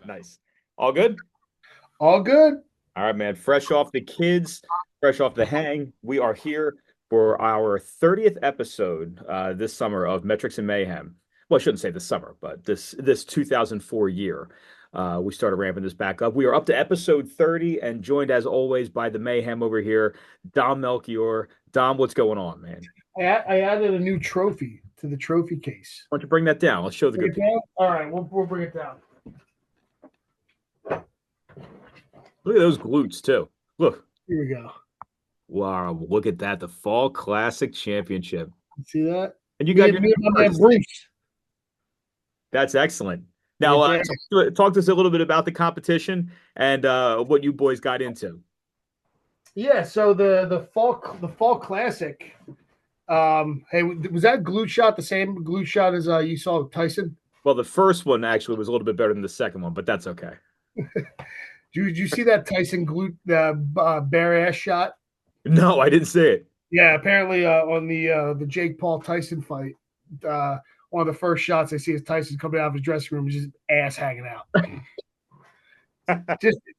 Nice. All good? All good. All right, man. Fresh off the kids, fresh off the hang. We are here for our 30th episode this summer of Metrics and Mayhem. Well, I shouldn't say this summer, but this 2004 year. We started ramping this back up. We are up to episode 30 and joined as always by the Mayhem over here, Dom Melchior. Dom, what's going on, man? I added a new trophy to the trophy case. Why don't you bring that down? Let's show the Bring good it people. down? All right, we'll bring it down. Look at those glutes, too. Look. Here we go. Wow, look at that. The Fall Classic Championship. See that? And you got your Me and my man first. Bruce. That's excellent. Now, Right there. talk to us a little bit about the competition and what you boys got into. Yeah, so the fall classic. Hey, was that glute shot the same glute shot as you saw Tyson? Well, the first one actually was a little bit better than the second one, but that's okay. Did you see that Tyson glute bare ass shot? No, I didn't see it. Yeah, apparently on the Jake Paul Tyson fight, one of the first shots I see is Tyson coming out of his dressing room, just ass hanging out.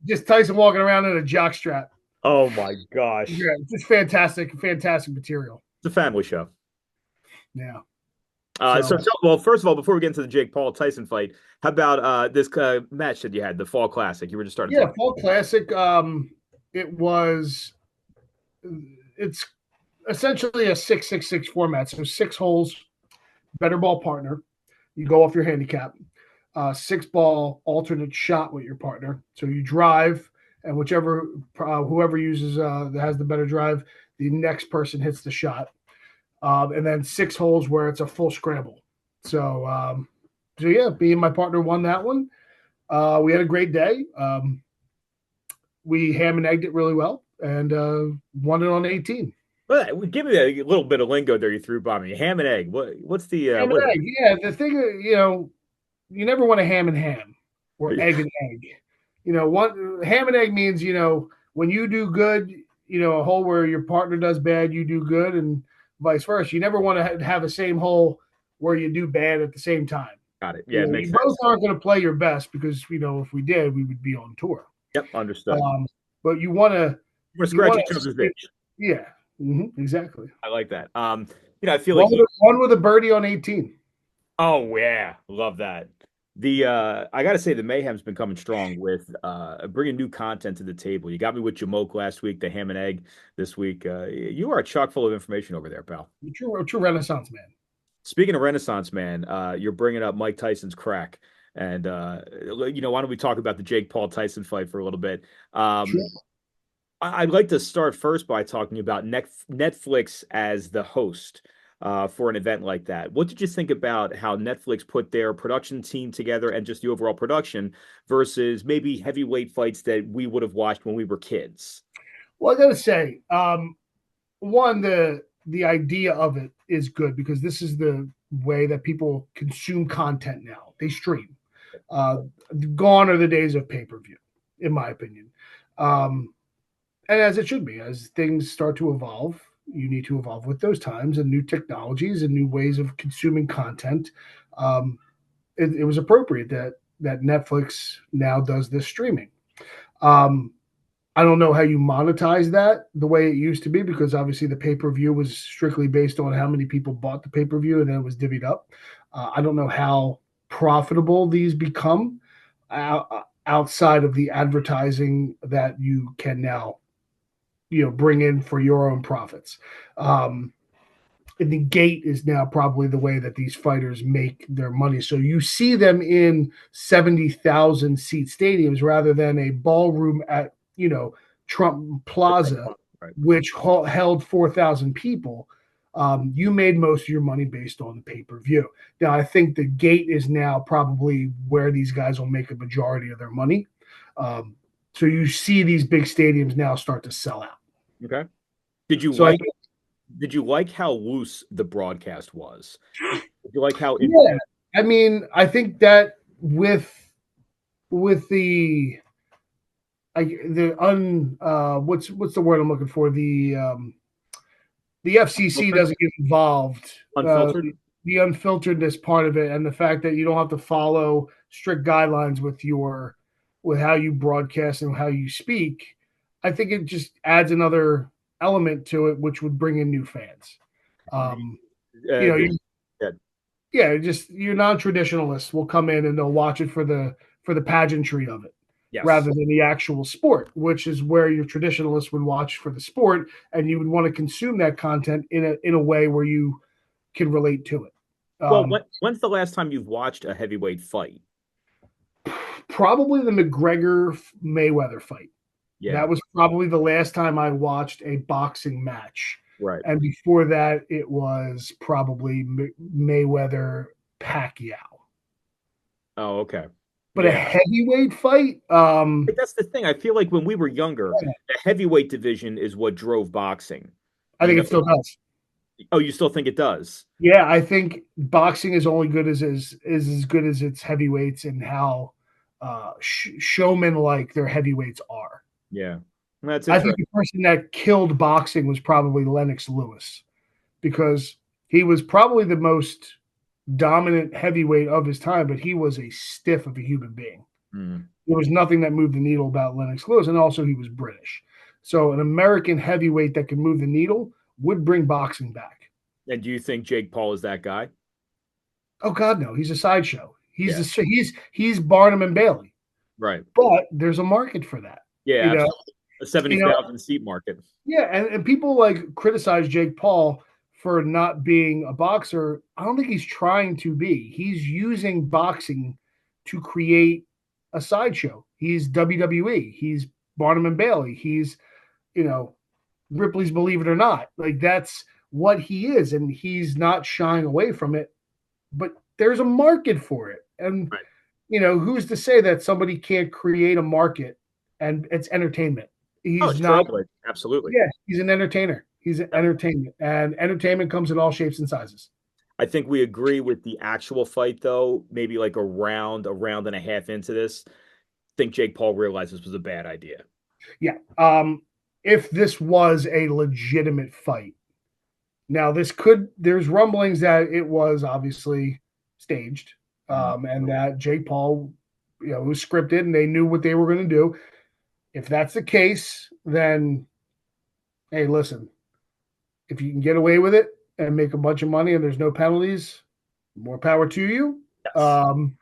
just Tyson walking around in a jock strap. Oh my gosh. Yeah, just fantastic material. It's a family show. Yeah. Well, first of all, before we get into the Jake Paul Tyson fight, how about this match that you had, the Fall Classic? You were just starting. Yeah, Fall Classic. It's essentially a 6-6-6 format. So 6 holes, better ball partner. You go off your handicap. 6-ball alternate shot with your partner. So you drive, and whoever uses that has the better drive, the next person hits the shot. And then 6 holes where it's a full scramble. So yeah, me and my partner won that one. We had a great day. We ham and egged it really well and won it on 18. Well, give me a little bit of lingo there you threw by me. Ham and egg. What's the Ham and egg. Yeah, the thing, you never want a ham and ham or egg and egg. Ham and egg means, when you do good, a hole where your partner does bad, you do good, and vice versa. You never want to have the same hole where you do bad at the same time. Got it. Yeah, it makes you sense. both aren't going to play your best because, if we did, we would be on tour. Yep, understood. But you want to scratch each other's itch. Yeah, exactly. I like that. I feel like one with a birdie on 18. Oh yeah, love that. I got to say the Mayhem's been coming strong with bringing new content to the table. You got me with Jamoke last week, the ham and egg this week. You are chock full of information over there, pal. True Renaissance man. Speaking of Renaissance man, you're bringing up Mike Tyson's crack. And, why don't we talk about the Jake Paul Tyson fight for a little bit? Sure. I'd like to start first by talking about Netflix as the host for an event like that. What did you think about how Netflix put their production team together and just the overall production versus maybe heavyweight fights that we would have watched when we were kids? Well, I got to say, one, the idea of it is good because this is the way that people consume content now. They stream. Gone are the days of pay-per-view, in my opinion. And as it should be, as things start to evolve, you need to evolve with those times and new technologies and new ways of consuming content. It was appropriate that Netflix now does this streaming. I don't know how you monetize that the way it used to be because obviously the pay-per-view was strictly based on how many people bought the pay-per-view and then it was divvied up. I don't know how profitable these become outside of the advertising that you can now bring in for your own profits. And the gate is now probably the way that these fighters make their money. So you see them in 70,000 seat stadiums rather than a ballroom at Trump Plaza, right, which held 4,000 people. You made most of your money based on the pay-per-view. Now, I think the gate is now probably where these guys will make a majority of their money. So you see these big stadiums now start to sell out. Okay. Did you like how loose the broadcast was? Did you like how? Yeah, I mean, I think that with the what's the word I'm looking for? The FCC doesn't get involved. Unfiltered. the unfilteredness part of it, and the fact that you don't have to follow strict guidelines with how you broadcast and how you speak, I think it just adds another element to it, which would bring in new fans. Um, you know, The, yeah, yeah, just your non-traditionalists will come in and they'll watch it for the pageantry of it yes. rather than the actual sport, which is where your traditionalists would watch for the sport, and you would want to consume that content in a way where you can relate to it. Well, Um, when's the last time you've watched a heavyweight fight? Probably the McGregor Mayweather fight. Yeah, That was probably the last time I watched a boxing match. right. And before that, it was probably Mayweather Pacquiao. Oh, okay. But a Yeah. heavyweight fight, Like, that's the thing. I feel like when we were younger, the heavyweight division is what drove boxing. I You think know, it still does. oh, you still think it does? Yeah, I think boxing is only good is as good as its heavyweights and how showman like their heavyweights are. Yeah. That's I think interesting. the person that killed boxing was probably Lennox Lewis because he was probably the most dominant heavyweight of his time, but he was a stiff of a human being. Mm. There was nothing that moved the needle about Lennox Lewis, and also he was British. So an American heavyweight that can move the needle would bring boxing back. And do you think Jake Paul is that guy? Oh God, no, he's a sideshow. Yeah. He's Barnum and Bailey, Right. but there's a market for that. Yeah, You know, absolutely. A you know, 70,000 seat market. yeah, and people like criticize Jake Paul for not being a boxer. I don't think he's trying to be. He's using boxing to create a sideshow. He's WWE. He's Barnum and Bailey. He's, you know, Ripley's Believe It or Not. Like that's what he is, and he's not shying away from it. But there's a market for it, and Right. who's to say that somebody can't create a market and it's entertainment? Oh, He's not. trailblazer. Absolutely. Yeah, he's an entertainer. He's an Yep. entertainment, and entertainment comes in all shapes and sizes. I think we agree with the actual fight, though. Maybe like a round and a half into this. I think Jake Paul realized this was a bad idea. Yeah. If this was a legitimate fight, now there's rumblings that it was obviously staged, Mm. and that Jake Paul, was scripted, and they knew what they were going to do. If that's the case, then hey, listen, if you can get away with it and make a bunch of money and there's no penalties, more power to you. Yes. Um,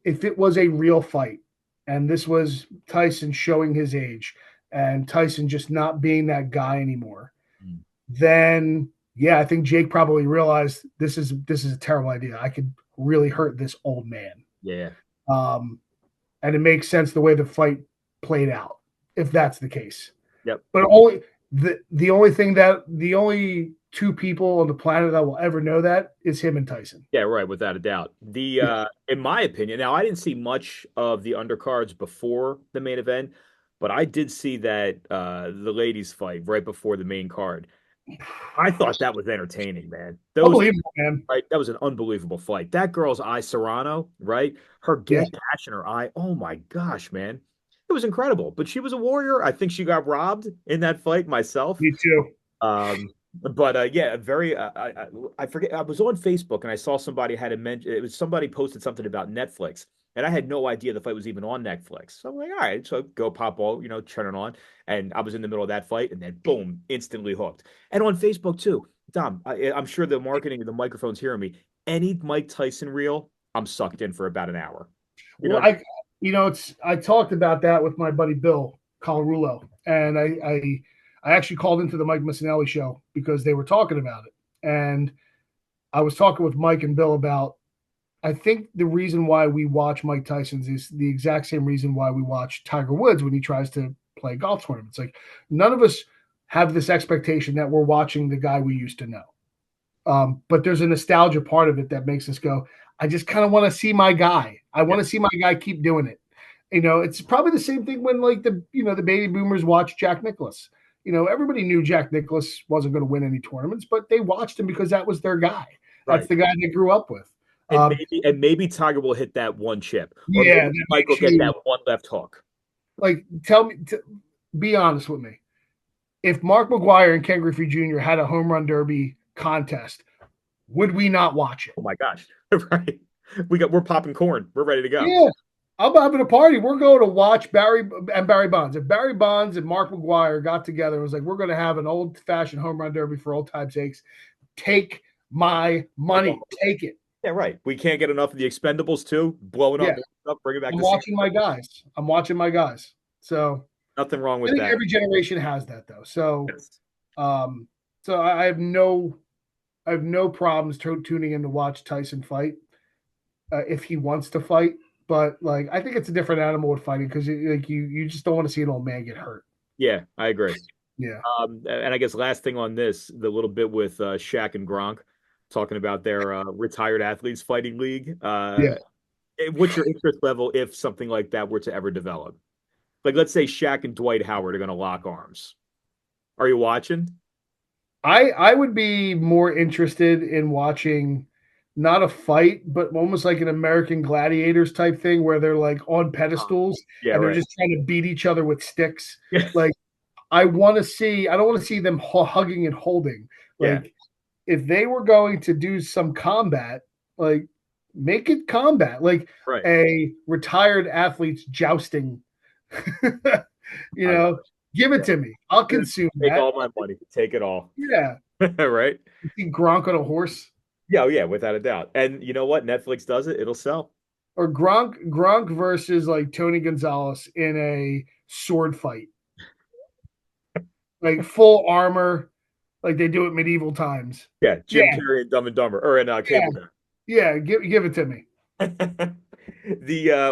if it was a real fight and this was Tyson showing his age and Tyson just not being that guy anymore, Mm. then yeah, I think Jake probably realized this is a terrible idea. I could really hurt this old man. Yeah. Um, and it makes sense the way the fight played out, if that's the case. Yep. But the only two people on the planet that will ever know that is him and Tyson. Yeah, right, without a doubt. The Yeah. In my opinion, now I didn't see much of the undercards before the main event, but I did see that the ladies fight right before the main card. I thought that was entertaining, man. Those Unbelievable, man. right, that was an unbelievable fight. That girl's eye, Serrano, right? Her Yeah, get cash in her eye. Oh my gosh, man. It was incredible. But she was a warrior. I think she got robbed in that fight myself. me too. But yeah, very. I forget. I was on Facebook and I saw somebody had a mention. It was somebody posted something about Netflix, and I had no idea the fight was even on Netflix. So I'm like, all right, so go pop all, turn it on, and I was in the middle of that fight, and then boom, instantly hooked. And on Facebook too, Dom. I'm sure the marketing and the microphones hearing me. Any Mike Tyson reel, I'm sucked in for about an hour. You Well, know, I talked about that with my buddy Bill Colarulo, and I actually called into the Mike Missinelli show because they were talking about it, and I was talking with Mike and Bill about. I think the reason why we watch Mike Tyson's is the exact same reason why we watch Tiger Woods when he tries to play golf tournaments. Like none of us have this expectation that we're watching the guy we used to know. But there's a nostalgia part of it that makes us go, I just kind of want to see my guy. I want to see my guy keep doing it. It's probably the same thing when like the baby boomers watched Jack Nicklaus. Everybody knew Jack Nicklaus wasn't going to win any tournaments, but they watched him because that was their guy. That's right. the guy they grew up with. And maybe Tiger will hit that one chip, or Yeah, maybe Mike will get that one left hook. like tell me, be honest with me. If Mark McGwire and Ken Griffey Jr. had a home run derby contest, would we not watch it? Oh my gosh. Right. We're popping corn. We're ready to go. Yeah. I'm having a party. We're going to watch Barry Bonds. If Barry Bonds and Mark McGwire got together and was like, we're going to have an old fashioned home run derby for old time's sakes, take my money. Take it. Yeah, right. We can't get enough of the Expendables too. Blowing Yeah. up, bring it back I'm to watching my guys. I'm watching my guys. So nothing wrong I with think that. every generation has that though. So Yes. so I have no problems tuning in to watch Tyson fight if he wants to fight. But like I think it's a different animal with fighting because you just don't want to see an old man get hurt. Yeah, I agree. Yeah. And I guess last thing on this, the little bit with Shaq and Gronk talking about their retired athletes fighting league. Yeah. What's your interest level if something like that were to ever develop? Like, let's say Shaq and Dwight Howard are going to lock arms. Are you watching? I would be more interested in watching not a fight, but almost like an American Gladiators type thing where they're like on pedestals Yeah, and they're right. just trying to beat each other with sticks. Yeah, Like I don't want to see them hugging and holding. yeah, Like if they were going to do some combat, like make it combat, like right. a retired athlete's jousting. I love Give it. it to me. I'll Yeah. consume Take that. all my money. Take it all. Yeah. Right? You see Gronk on a horse Yeah, oh, yeah, without a doubt. And you know what? Netflix does it. It'll sell. or Gronk versus like Tony Gonzalez in a sword fight, like full armor, like they do at medieval times. Yeah, Yeah, Jim Carrey and Dumb and Dumber, or in yeah, Cable Guy. yeah. Give it to me.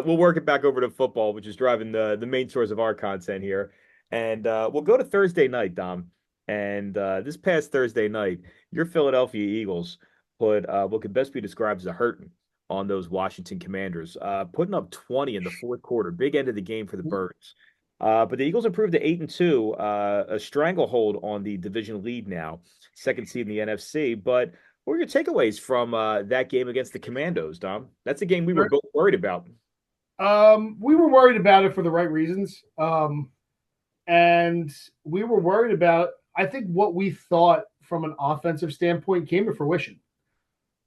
We'll work it back over to football, which is driving the main source of our content here, and we'll go to Thursday night, Dom. And this past Thursday night, your Philadelphia Eagles put what could best be described as a hurting on those Washington Commanders, putting up 20 in the fourth quarter. Big end of the game for the Birds. But the Eagles improved to 8-2, a stranglehold on the division lead now, second seed in the NFC. But what were your takeaways from that game against the Commandos, Dom? That's a game we were both worried about. We were worried about it for the right reasons. And we were worried about, I think what we thought from an offensive standpoint came to fruition.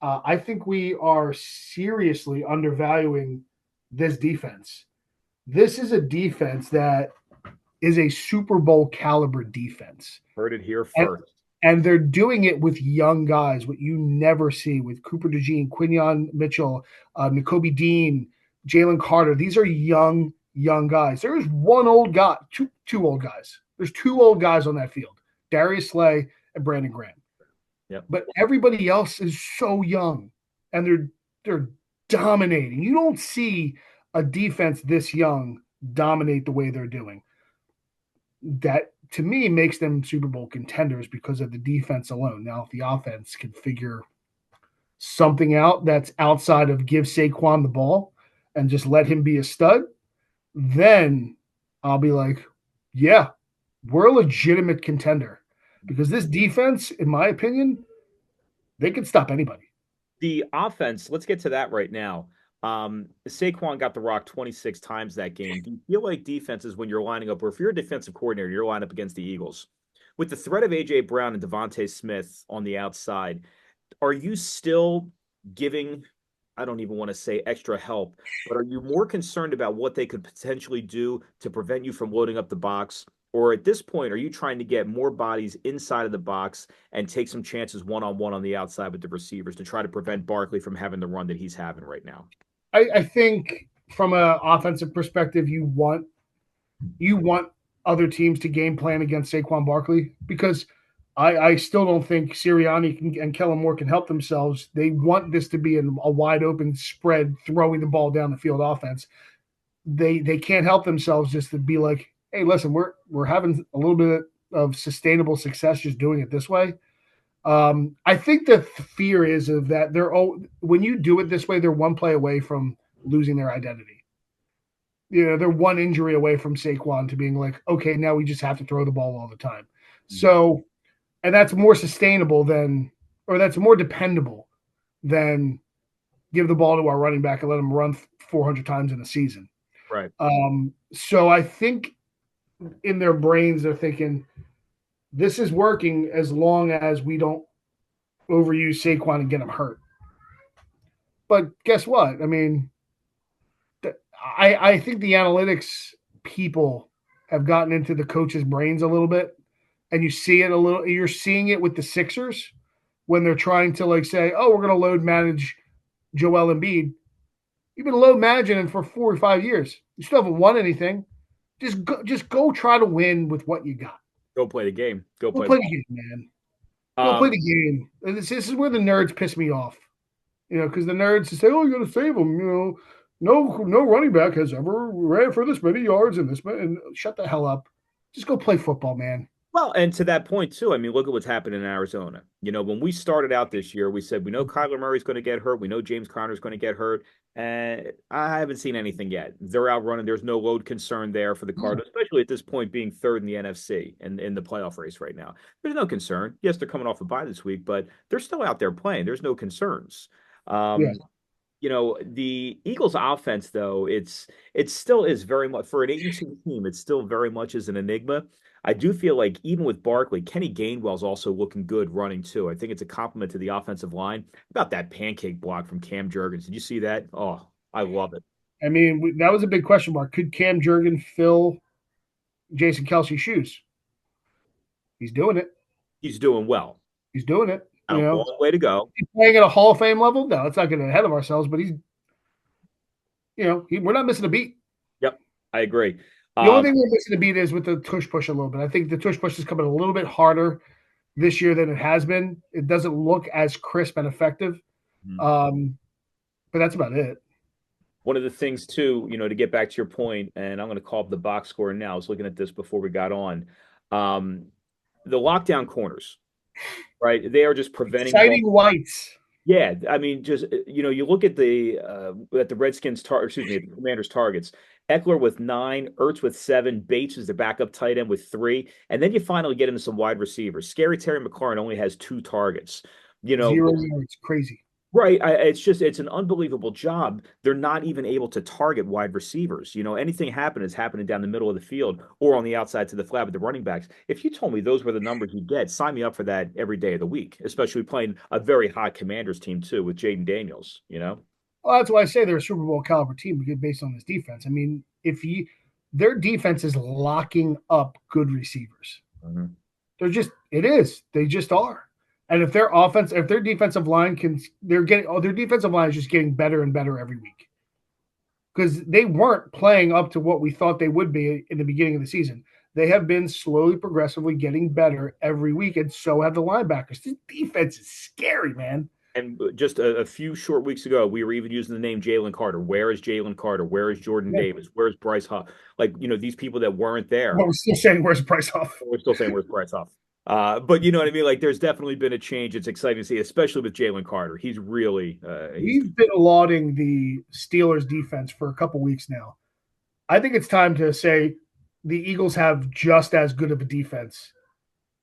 I think we are seriously undervaluing this defense. This is a defense that is a Super Bowl caliber defense. Heard it here And, first. and they're doing it with young guys, what you never see with Cooper DeJean, Quinyon Mitchell, N'Kobe Dean, Jalen Carter. These are young guys. There's one old guy, two old guys. There's two old guys on that field, Darius Slay and Brandon Graham. Yep. But everybody else is so young, and they're dominating. You don't see a defense this young dominate the way they're doing. That to me makes them Super Bowl contenders because of the defense alone. Now, if the offense can figure something out that's outside of give Saquon the ball and just let him be a stud, then I'll be like, yeah, we're a legitimate contender because this defense, in my opinion, they can stop anybody. The offense, let's get to that right now. Saquon got the rock 26 times that game. Do you feel like defenses when you're lining up, or if you're a defensive coordinator, you're lined up against the Eagles, with the threat of AJ Brown and Devontae Smith on the outside, are you still giving, I don't even want to say extra help, but are you more concerned about what they could potentially do to prevent you from loading up the box? Or at this point, are you trying to get more bodies inside of the box and take some chances one-on-one on the outside with the receivers to try to prevent Barkley from having the run that he's having right now? I think from an offensive perspective, you want other teams to game plan against Saquon Barkley because I still don't think Sirianni and Kellen Moore can help themselves. They want this to be a wide open spread, throwing the ball down the field offense. They can't help themselves just to be like, hey, listen, we're having a little bit of sustainable success just doing it this way. I think the fear is of that when you do it this way, they're one play away from losing their identity. They're one injury away from Saquon to being like, okay, now we just have to throw the ball all the time. So, and that's more sustainable that's more dependable than give the ball to our running back and let him run 400 times in a season. Right. So I think in their brains, they're thinking, this is working as long as we don't overuse Saquon and get him hurt. But guess what? I mean, I think the analytics people have gotten into the coach's brains a little bit, and you see it a little. You're seeing it with the Sixers when they're trying to like say, "Oh, we're going to load manage Joel Embiid." You've been load managing him for 4 or 5 years. You still haven't won anything. Just go try to win with what you got. Go play the game. Go Go play play ball. the game, man. Go play the game. And this is where the nerds piss me off. Because the nerds say, "Oh, you got to save them." No running back has ever ran for this many yards and this many. And shut the hell up. Just go play football, man. Well, and to that point too, I mean, look at what's happened in Arizona. When we started out this year, we said we know Kyler Murray's going to get hurt, we know James Conner's going to get hurt, and I haven't seen anything yet. They're out running. There's no load concern there for the Cardinals, especially at this point being third in the NFC and in the playoff race right now. There's no concern. Yes, they're coming off a bye this week, but they're still out there playing. There's no concerns. Yeah. The Eagles offense, though, it still is very much for an 8-2 team, it still very much is an enigma. I do feel like even with Barkley, Kenny Gainwell's also looking good running too. I think it's a compliment to the offensive line. About that pancake block from Cam Jurgens. Did you see that? Oh, I love it. I mean, that was a big question mark. Could Cam Jurgens fill Jason Kelsey's shoes? He's doing it. He's doing well. He's doing it. A long way to go. He's playing at a Hall of Fame level. No, let's not get ahead of ourselves, but we're not missing a beat. Yep, I agree. The only thing we're missing a beat is with the tush push a little bit. I think the tush push is coming a little bit harder this year than it has been. It doesn't look as crisp and effective. But that's about it. One of the things too, to get back to your point, and I'm going to call up the box score now. I was looking at this before we got on. The lockdown corners, right? They are just preventing exciting whites. Yeah, I mean, just you look at the Redskins the Commanders targets. Eckler with 9, Ertz with 7, Bates is the backup tight end with 3, and then you finally get into some wide receivers. Scary Terry McLaurin only has 2 targets. 0 yards, crazy. Right. It's an unbelievable job. They're not even able to target wide receivers. Anything is happening down the middle of the field or on the outside to the flat with the running backs. If you told me those were the numbers you get, sign me up for that every day of the week, especially playing a very hot Commanders team too with Jaden Daniels, Well, that's why I say they're a Super Bowl caliber team based on this defense. I mean, their defense is locking up good receivers. Mm-hmm. They just are. And if their defensive line their defensive line is just getting better and better every week. Because they weren't playing up to what we thought they would be in the beginning of the season. They have been slowly, progressively getting better every week, and so have the linebackers. This defense is scary, man. And just a few short weeks ago, we were even using the name Jalen Carter. Where is Jalen Carter? Where is Jordan Davis? Where's Bryce Huff? These people that weren't there. Well, we're still saying, where's Bryce Huff? We're still saying, where's Bryce Huff? But you know what I mean? Like, there's definitely been a change. It's exciting to see, especially with Jalen Carter. He's really we've been lauding the Steelers defense for a couple weeks now. I think it's time to say the Eagles have just as good of a defense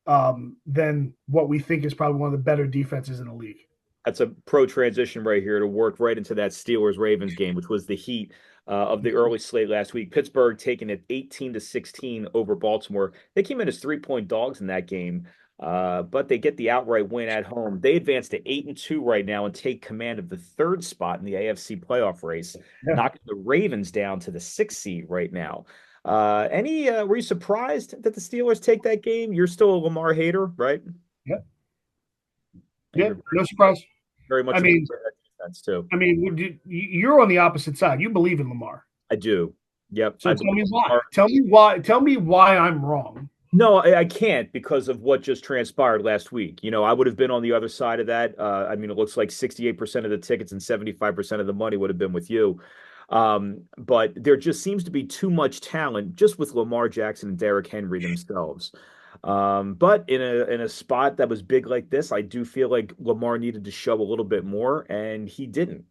than what we think is probably one of the better defenses in the league. That's a pro transition right here to work right into that Steelers-Ravens game, which was the heat of the early slate last week. Pittsburgh taking it 18-16 over Baltimore. They came in as 3-point dogs in that game, but they get the outright win at home. They advance to 8-2 right now and take command of the 3rd spot in the AFC playoff race, knocking the Ravens down to the 6th seed right now. Were you surprised that the Steelers take that game? You're still a Lamar hater, right? Yeah, no surprise. Very much. Defense too. I mean, you're on the opposite side. You believe in Lamar. I do. Yep. So tell me why. Tell me why I'm wrong. No, I can't because of what just transpired last week. I would have been on the other side of that. It looks like 68% of the tickets and 75% of the money would have been with you. But there just seems to be too much talent just with Lamar Jackson and Derrick Henry themselves. But in a spot that was big like this, I do feel like Lamar needed to show a little bit more, and he didn't.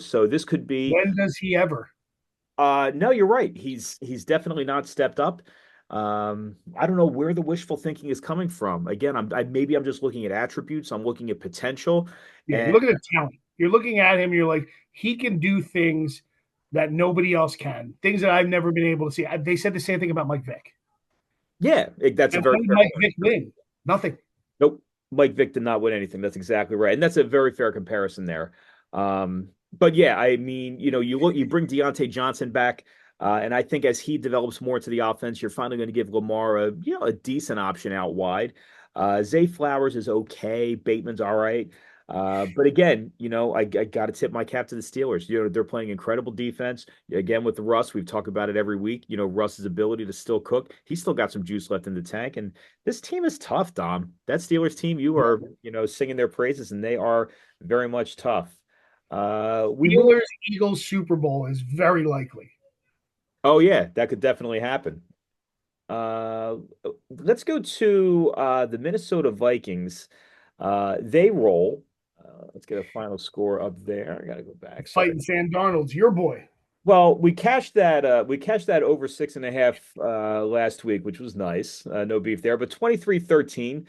So this could be. When does he ever? No, you're right. He's definitely not stepped up. I don't know where the wishful thinking is coming from. Again, I'm just looking at attributes. I'm looking at potential. Yeah, you're looking at talent. You're looking at him. You're like, he can do things that nobody else can. Things that I've never been able to see. They said the same thing about Mike Vick. Yeah, that's a very. Mike Vick win? Nothing. Nope. Mike Vick did not win anything. That's exactly right. And that's a very fair comparison there. But yeah, I mean, you bring Deontay Johnson back, and I think as he develops more into the offense, you're finally going to give Lamar a decent option out wide. Zay Flowers is okay. Bateman's all right. But again, I got to tip my cap to the Steelers. They're playing incredible defense. Again, with Russ, we've talked about it every week. Russ's ability to still cook. He's still got some juice left in the tank. And this team is tough, Dom. That Steelers team, you are, singing their praises, and they are very much tough. We move. Steelers Eagles Super Bowl is very likely. Oh yeah, that could definitely happen. Uh, let's go to the Minnesota Vikings. They roll. Let's get a final score up there. I gotta go back. Sorry. Fighting Sam Darnold's your boy. Well, we cashed that over 6.5 last week, which was nice. No beef there. But 23-13,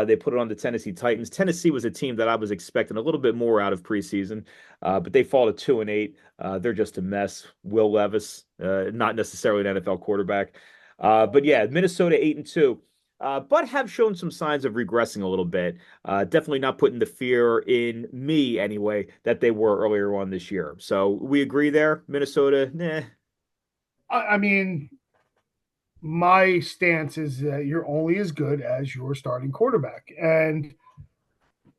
they put it on the Tennessee Titans. Tennessee was a team that I was expecting a little bit more out of preseason, but they fall to 2-8. They're just a mess. Will Levis, not necessarily an NFL quarterback. But yeah, Minnesota 8-2. But have shown some signs of regressing a little bit. Definitely not putting the fear in me anyway that they were earlier on this year. So we agree there. Minnesota, nah. I mean, my stance is that you're only as good as your starting quarterback. And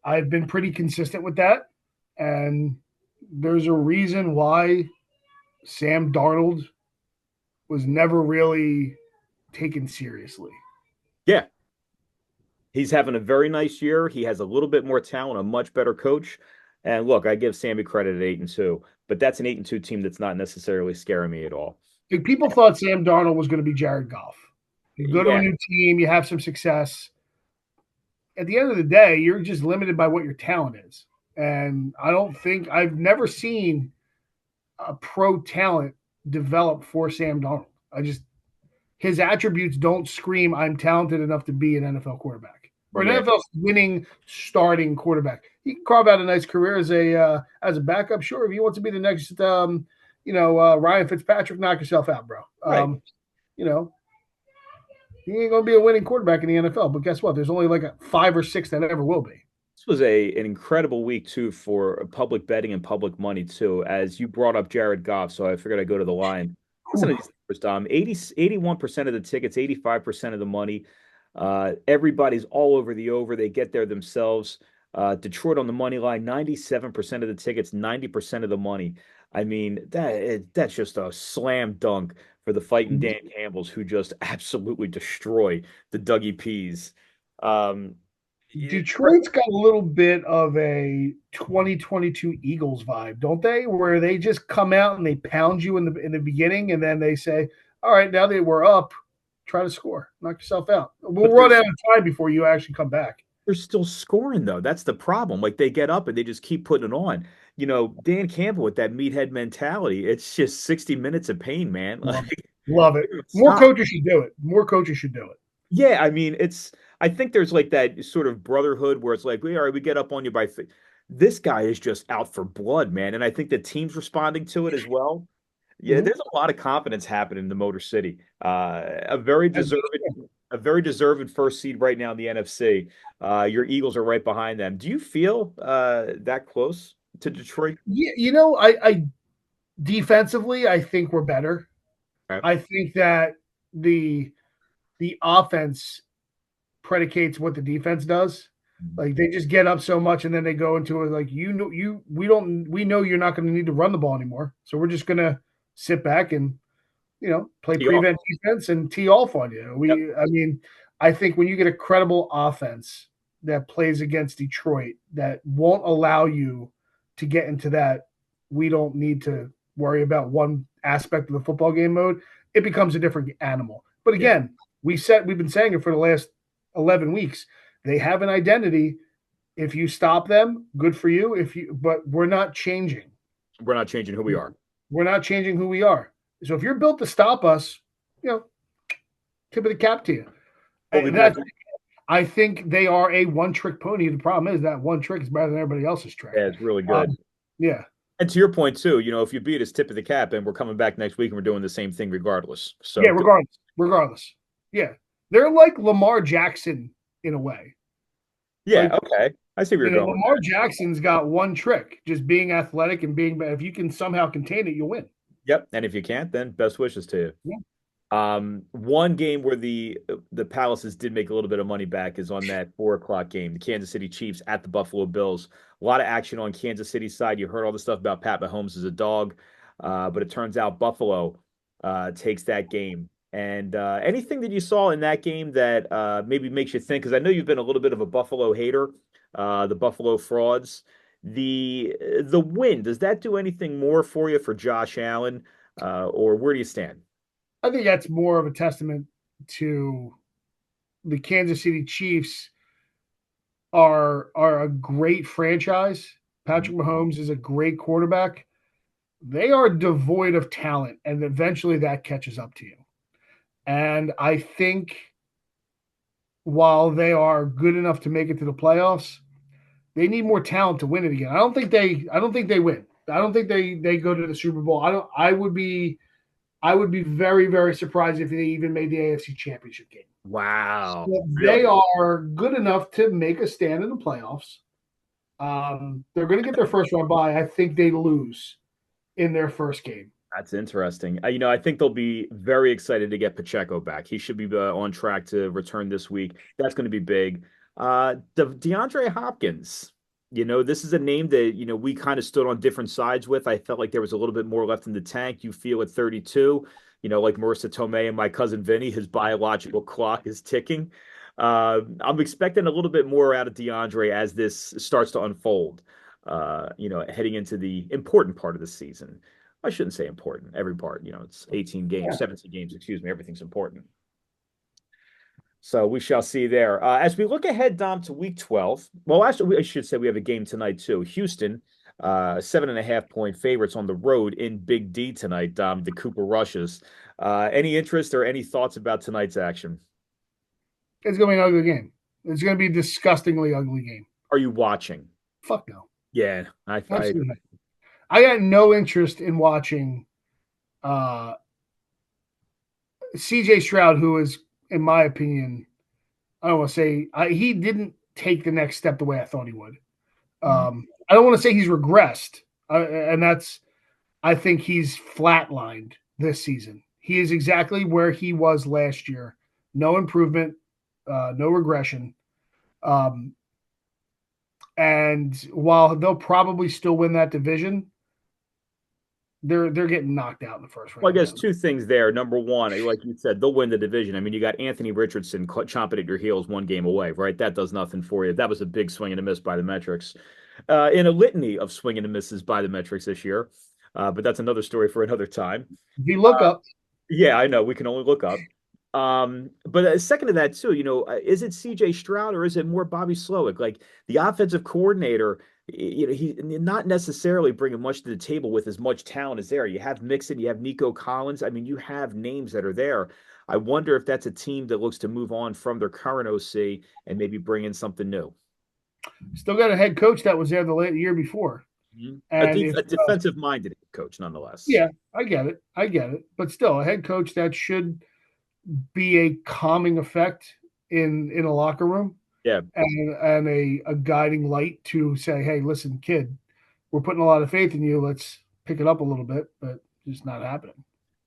I've been pretty consistent with that. And there's a reason why Sam Darnold was never really taken seriously. Yeah, he's having a very nice year. He has a little bit more talent, a much better coach. And look, I give Sammy credit at 8-2, but that's an 8-2 team that's not necessarily scaring me at all. Like, people thought Sam Darnold was going to be Jared Goff. You go to a Yeah, new team, you have some success. At the end of the day, you're just limited by what your talent is. And I've never seen a pro talent develop for Sam Darnold. His attributes don't scream, I'm talented enough to be an NFL quarterback or an yeah, NFL winning starting quarterback. He can carve out a nice career as a backup. Sure, if he wants to be the next, Ryan Fitzpatrick, knock yourself out, bro. right. You know, he ain't gonna be a winning quarterback in the NFL. But guess what? There's only like 5 or 6 that ever will be. This was an incredible week too for public betting and public money too. As you brought up Jared Goff, so I figured I'd go to the line. Listen to Whew. these numbers, Dom. 81% of the tickets, 85% of the money. Everybody's all over the over. They get there themselves. Detroit on the money line, 97% of the tickets, 90% of the money. I mean, that's just a slam dunk for the fighting Dan Campbells, who just absolutely destroy the Dougie Peas. Um, Detroit's got a little bit of a 2022 Eagles vibe, don't they? Where they just come out and they pound you in the beginning, and then they say, "All right, now that we're up, try to score, knock yourself out. We'll but run out of time before you actually come back." they're still scoring though. That's the problem. Like they get up and they just keep putting it on. Dan Campbell with that meathead mentality. It's just 60 minutes of pain, man. Love Like it. Love it. More stop. coaches should do it. More coaches should do it. Yeah, I mean, I think there's like that sort of brotherhood where it's like, all right, we get up on you by this guy is just out for blood, man. And I think the team's responding to it as well. Yeah, Mm-hmm. there's a lot of confidence happening in the Motor City. A very deserved first seed right now in the NFC. Your Eagles are right behind them. Do you feel that close to Detroit? Yeah, I defensively, I think we're better. Okay. I think that the offense predicates what the defense does. Like, they just get up so much and then they go into it like, we know you're not going to need to run the ball anymore. So we're just going to sit back and, play Tee off. prevent defense and tee off on you. Yep. I mean, I think when you get a credible offense that plays against Detroit that won't allow you to get into that, we don't need to worry about one aspect of the football game mode, it becomes a different animal. But Yeah. again, we've been saying it for the last 11 weeks. They have an identity. If you stop them, good for you. But we're not changing. We're not changing who we are. We're not changing who we are. So if you're built to stop us, tip of the cap to you. We'll be back. I think they are a one-trick pony. The problem is that one trick is better than everybody else's trick. Yeah, it's really good. Yeah. And to your point too, if you beat us, tip of the cap, and we're coming back next week and we're doing the same thing regardless. So Yeah, regardless. Yeah. They're like Lamar Jackson in a way. Yeah, Like, okay. I see where you're going with Lamar that. Jackson's got one trick, just being athletic and being. If you can somehow contain it, you'll win. Yep. And if you can't, then best wishes to you. Yeah. One game where the Palaces did make a little bit of money back is on that 4 o'clock game, the Kansas City Chiefs at the Buffalo Bills. A lot of action on Kansas City's side. You heard all the stuff about Pat Mahomes as a dog, but it turns out Buffalo takes that game. And anything that you saw in that game that maybe makes you think, because I know you've been a little bit of a Buffalo hater, the Buffalo frauds. The win, does that do anything more for you for Josh Allen, or where do you stand? I think that's more of a testament to the Kansas City Chiefs are a great franchise. Mhm. Patrick Mahomes is a great quarterback. They are devoid of talent, and eventually that catches up to you. And I think while they are good enough to make it to the playoffs, they need more talent to win it again. I don't think they win. I don't think they go to the Super Bowl. I would be very, very surprised if they even made the AFC Championship game. Wow. So they Really? are good enough to make a stand in the playoffs. They're going to get their first round bye. I think they lose in their first game. That's interesting. I think they'll be very excited to get Pacheco back. He should be on track to return this week. That's going to be big. DeAndre Hopkins, this is a name that, we kind of stood on different sides with. I felt like there was a little bit more left in the tank. You feel at 32, like Marissa Tomei and my cousin Vinny, his biological clock is ticking. I'm expecting a little bit more out of DeAndre as this starts to unfold, heading into the important part of the season. I shouldn't say important. Every part, it's 18 games, Yeah. 17 games, excuse me. Everything's important. So we shall see there. As we look ahead, Dom, to week 12, well, actually, I should say we have a game tonight, too. Houston, 7.5 point favorites on the road in Big D tonight, Dom, the Cooper Rushes. Any interest or any thoughts about tonight's action? It's going to be an ugly game. It's going to be a disgustingly ugly game. Are you watching? Fuck no. Yeah, I Absolutely agree. not. I got no interest in watching uh, CJ Stroud, who is, in my opinion, I don't want to say he didn't take the next step the way I thought he would. Mhm. I don't want to say he's regressed, and that's I think he's flatlined this season. He is exactly where he was last year. No improvement, no regression. Um, and while they'll probably still win that division, they're getting knocked out in the first Well, I round. guess two things there. Number one, like you said, they'll win the division. I mean, you got Anthony Richardson chomping at your heels 1 game away, right? That does nothing for you. That was a big swing and a miss by the metrics. In a litany of swing and a misses by the metrics this year. But that's another story for another time. If you look up, Yeah, I know. We can only look up. But second to that too, is it CJ Stroud or is it more Bobby Slowick? Like the offensive coordinator, he not necessarily bringing much to the table with as much talent as there. You have Mixon, you have Nico Collins. I mean, you have names that are there. I wonder if that's a team that looks to move on from their current OC and maybe bring in something new. still got a head coach that was there the year before. Mhm. And if A defensive minded coach, nonetheless. yeah, I get it, but still a head coach that should be a calming effect in a locker room Yeah, and a guiding light to say, hey, listen, kid, we're putting a lot of faith in you. Let's pick it up a little bit, but it's not happening.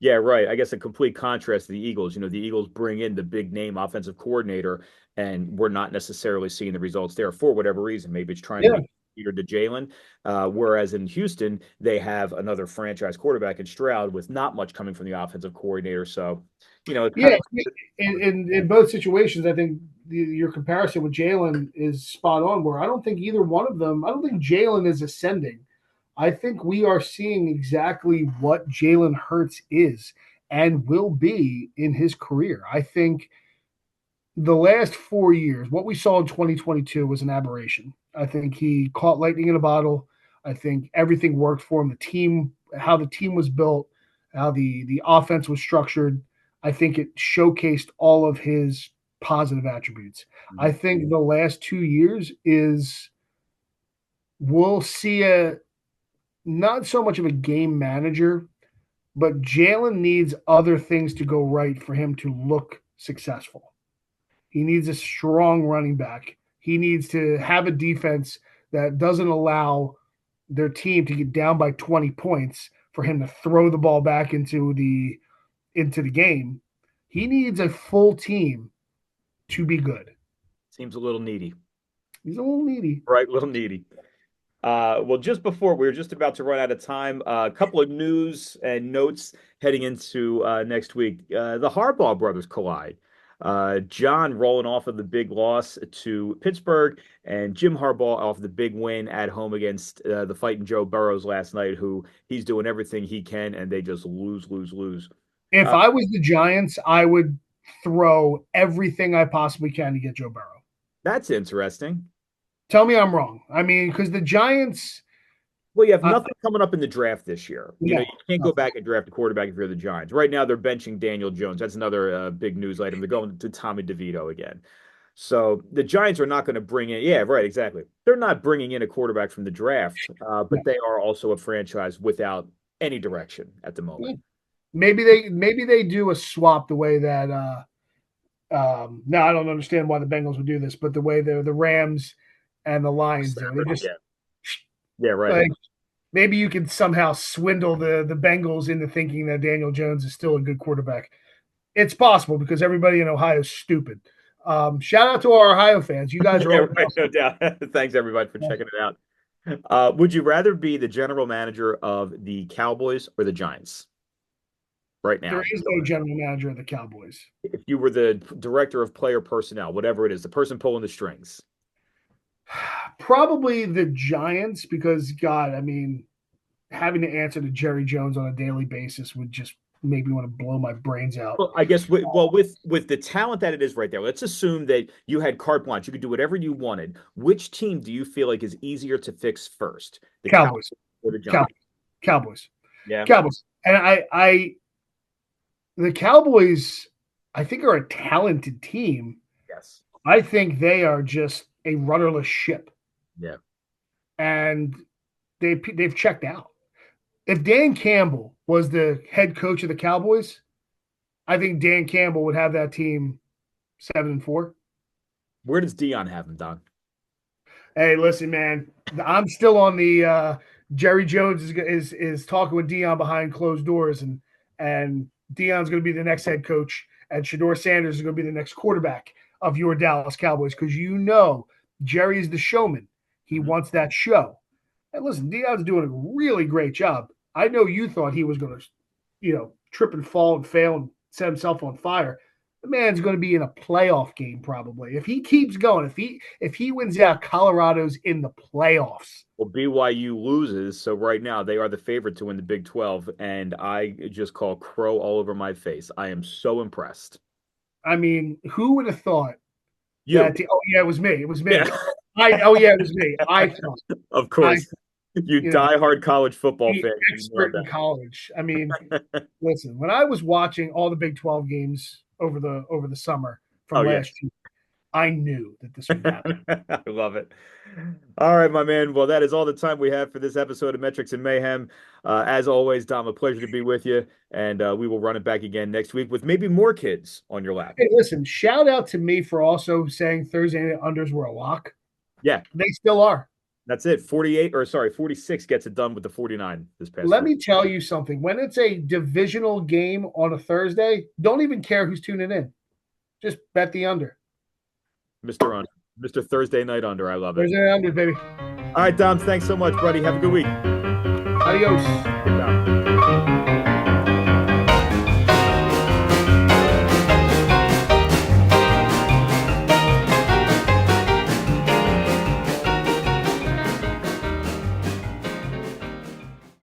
Yeah, right. I guess a complete contrast to the Eagles. The Eagles bring in the big name offensive coordinator, and we're not necessarily seeing the results there for whatever reason. Maybe it's trying to Yeah, make Peter to Jalen. Whereas in Houston, they have another franchise quarterback in Stroud with not much coming from the offensive coordinator. So, it's kind yeah. of In both situations, I think your comparison with Jalen is spot on. Where I don't think either one of them. I don't think Jalen is ascending. I think we are seeing exactly what Jalen Hurts is and will be in his career. I think the last 4 years, what we saw in 2022 was an aberration. I think he caught lightning in a bottle. I think everything worked for him. The team, how the team was built, how the offense was structured. I think it showcased all of his positive attributes. I think the last 2 years is we'll see a not so much of a game manager, but Jalen needs other things to go right for him to look successful. He needs a strong running back. He needs to have a defense that doesn't allow their team to get down by 20 points for him to throw the ball back into the game. He needs a full team to be good. Seems a little needy. He's a little needy. Right, a little needy. Well, just before we were just about to run out of time, a couple of news and notes heading into next week. The Harbaugh brothers collide. John rolling off of the big loss to Pittsburgh, and Jim Harbaugh off the big win at home against the fighting Joe Burrows last night, who he's doing everything he can, and they just lose, lose, lose. If I was the Giants, I would throw everything I possibly can to get Joe Burrow. That's interesting. Tell me I'm wrong. I mean, because the Giants. Well, you have nothing coming up in the draft this year. You No, know, you can't go back and draft a quarterback if you're the Giants. Right now, they're benching Daniel Jones. That's another big news item. They're going to Tommy DeVito again. So the Giants are not going to bring in. Yeah, right, exactly. They're not bringing in a quarterback from the draft, but they are also a franchise without any direction at the moment. Maybe they do a swap the way that. Now I don't understand why the Bengals would do this, but the way the Rams and the Lions do. They just, yeah, right. Like, maybe you can somehow swindle the Bengals into thinking that Daniel Jones is still a good quarterback. It's possible because everybody in Ohio is stupid. Shout out to our Ohio fans. You guys are yeah, right, no doubt. Thanks everybody for checking it out. Would you rather be the general manager of the Cowboys or the Giants? Right now, there is no general manager of the Cowboys. If you were the director of player personnel, whatever it is, the person pulling the strings. Probably the Giants because, God, I mean, having to answer to Jerry Jones on a daily basis would just make me want to blow my brains out. Well, I guess with the talent that it is right there, let's assume that you had carte blanche. You could do whatever you wanted. Which team do you feel like is easier to fix first? The Cowboys or the Giants? Cowboys. Yeah. Cowboys. And the Cowboys, I think, are a talented team. Yes. I think they are just a rudderless ship. Yeah. And they've checked out. If Dan Campbell was the head coach of the Cowboys, I think Dan Campbell would have that team 7-4. Where does Dion have him, Don? Hey, listen, man. I'm still on the Jerry Jones is talking with Dion behind closed doors, and Dion's going to be the next head coach, and Shedeur Sanders is going to be the next quarterback of your Dallas Cowboys because Jerry is the showman. He wants that show. And listen, Dion's doing a really great job. I know you thought he was going to, trip and fall and fail and set himself on fire. The man's going to be in a playoff game probably. If he keeps going, if he wins out, Colorado's in the playoffs. Well, BYU loses, so right now they are the favorite to win the Big 12, and I just call crow all over my face. I am so impressed. I mean, who would have thought you? It was me. It was me. Yeah. It was me. I thought. Of course. You diehard college football fan. Expert in college. I mean, listen, when I was watching all the Big 12 games over the summer from last year, I knew that this would happen. I love it. All right, my man. Well, that is all the time we have for this episode of Metrics and Mayhem. As always, Dom, a pleasure to be with you. And we will run it back again next week with maybe more kids on your lap. Hey, listen, shout out to me for also saying Thursday night unders were a lock. Yeah. They still are. That's it. 46 gets it done with the 49 this past Let me tell you something. When it's a divisional game on a Thursday, don't even care who's tuning in. Just bet the under. Mr. Thursday Night Under. I love it. Thursday Night Under, baby. All right, Dom. Thanks so much, buddy. Have a good week. Adios. Good job.